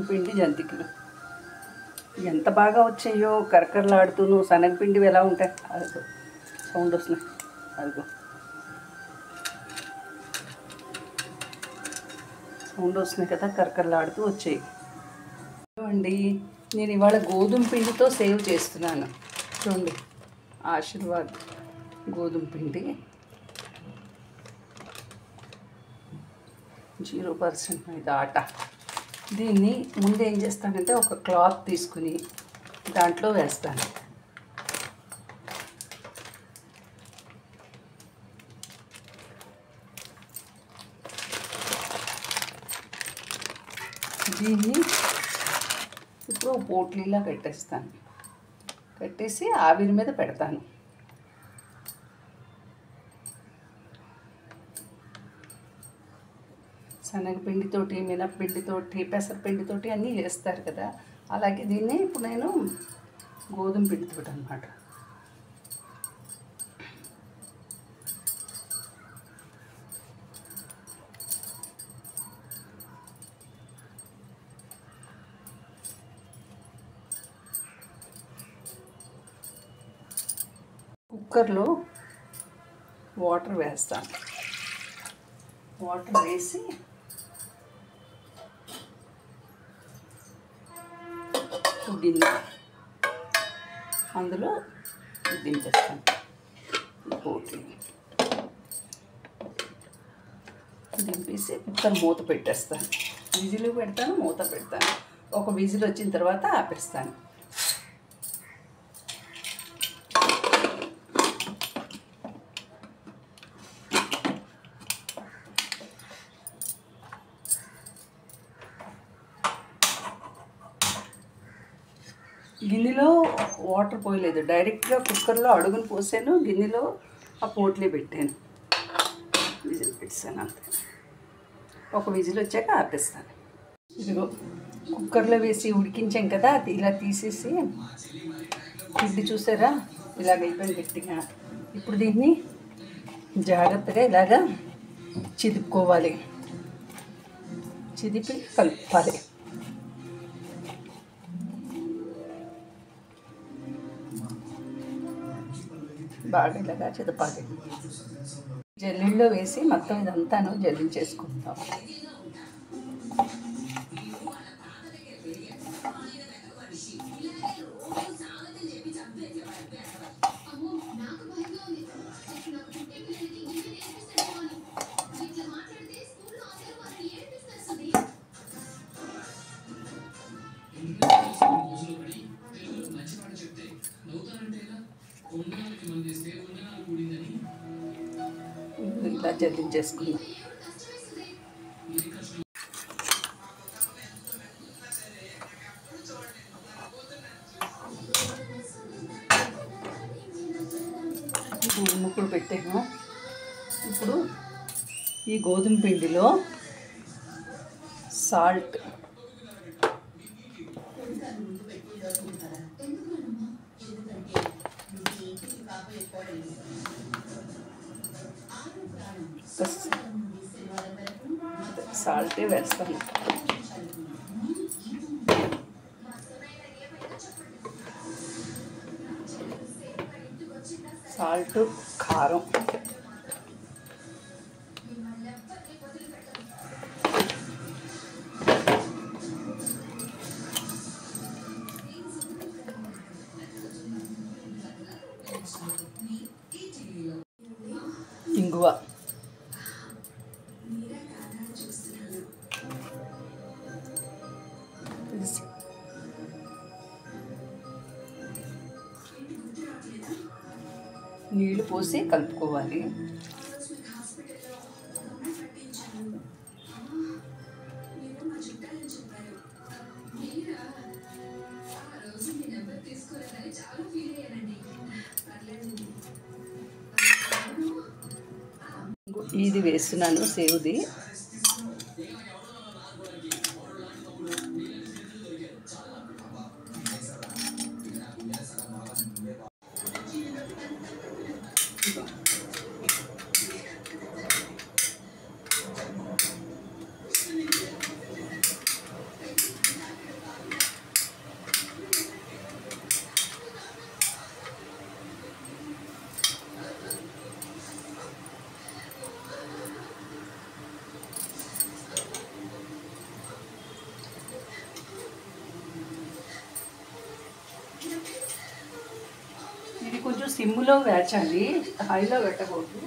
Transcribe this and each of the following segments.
పిండి జంతికలు ఎంత బాగా వచ్చాయో, కరకరలాడుతూను. శనగపిండివి ఎలా ఉంటాయి, అదిగో సౌండ్ వస్తున్నాయి, అదిగో సౌండ్ వస్తున్నాయి కదా, కరకరలాడుతూ వచ్చాయి అండి. నేను ఇవాళ గోధుమ పిండితో సేవ్ చేస్తున్నాను. చూడండి, ఆశీర్వాద్ గోధుమ పిండి 0% మైదా ఆట. దీన్ని ముందు ఏం చేస్తానంటే ఒక క్లాత్ తీసుకుని దాంట్లో వేస్తాను. దీన్ని ఇప్పుడు పోట్లీలా కట్టేస్తాను. కట్టేసి ఆవిరి మీద పెడతాను. శనగపిండితోటి, మినప్పిండితోటి, పెసరపిండితోటి అన్నీ చేస్తారు కదా, అలాగే దీన్ని ఇప్పుడు నేను గోధుమ పిండితోటి అన్నమాట. కుక్కర్లో వాటర్ వేస్తాను. వాటర్ వేసి గిన్నె అందులో దింపేస్తాను. పోటీ దింపేసి కుక్కర్ మూత పెట్టేస్తాను. విజిల్ పెడతాను, మూత పెడతాను. ఒక విజిల్ వచ్చిన తర్వాత ఆపేస్తాను. గిన్నెలో వాటర్ పోయలేదు, డైరెక్ట్గా కుక్కర్లో అడుగును పోసాను, గిన్నెలో ఆ పోట్లీ పెట్టాను, విజిల్ పెట్టాను అంతే. ఒక విజిల్ వచ్చాక ఆపేస్తాను. ఇదిగో కుక్కర్లో వేసి ఉడికించాం కదా, అది ఇలా తీసేసి పిండి చూసారా ఇలాగ అయిపోయింది గట్టిగా. ఇప్పుడు దీన్ని జాగ్రత్తగా ఇలాగా చిదుపుకోవాలి, చిదిపి కలుపుకోవాలి. బాగా ఇలాగా చిదపాలి. జల్లీల్లో వేసి మొత్తం ఇదంతాను జల్లించేసుకుంటాం. ఇలా జల్లించేసుకుందాం. ముక్కుడు పెట్టాను. ఇప్పుడు ఈ గోధుమ పిండిలో సాల్ట్, సాల్టే వేస్తాను. సాల్ట్, కారం, ఇంగువ, నీళ్ళు పోసి కలుపుకోవాలి. ఇది వేస్తున్నాను సేవుది. సిమ్లో వేచాలి, హైలో పెట్టకూడదు.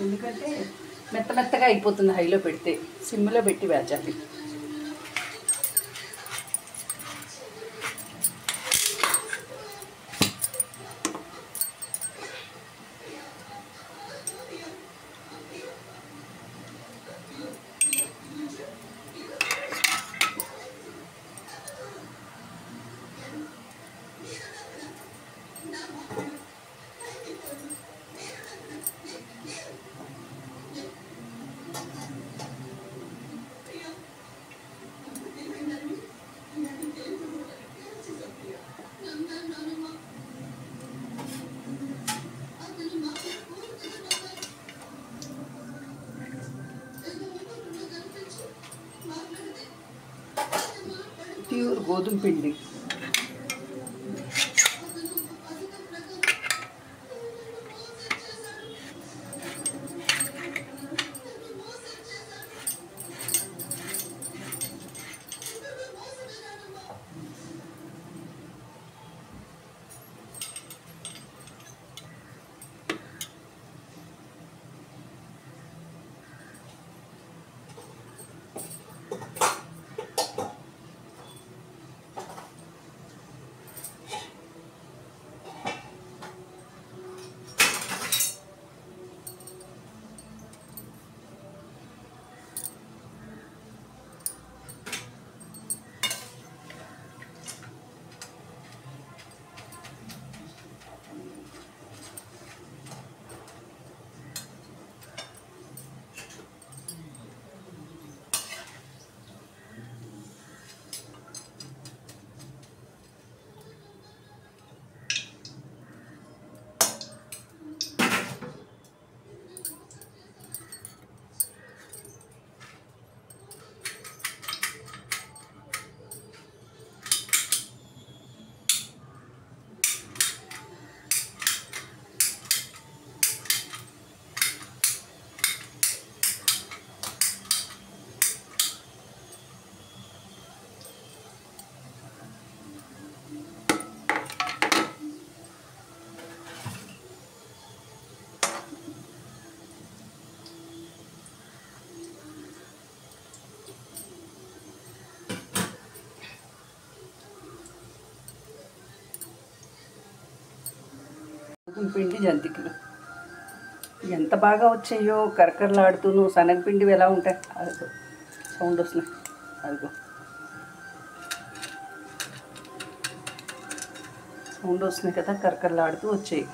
ఎందుకంటే మెత్తగా అయిపోతుంది హైలో పెడితే. సిమ్లో పెట్టి వేచాలి. ప్యూర్ గోధుమ పిండి. పిండి జంతికలు ఎంత బాగా వచ్చాయో, కరకరలాడుతూను. శనగపిండివి ఎలా ఉంటాయి, అదిగో సౌండ్ వస్తున్నాయి, అదిగో సౌండ్ వస్తున్నాయి కదా, కరకరలాడుతూ వచ్చాయి.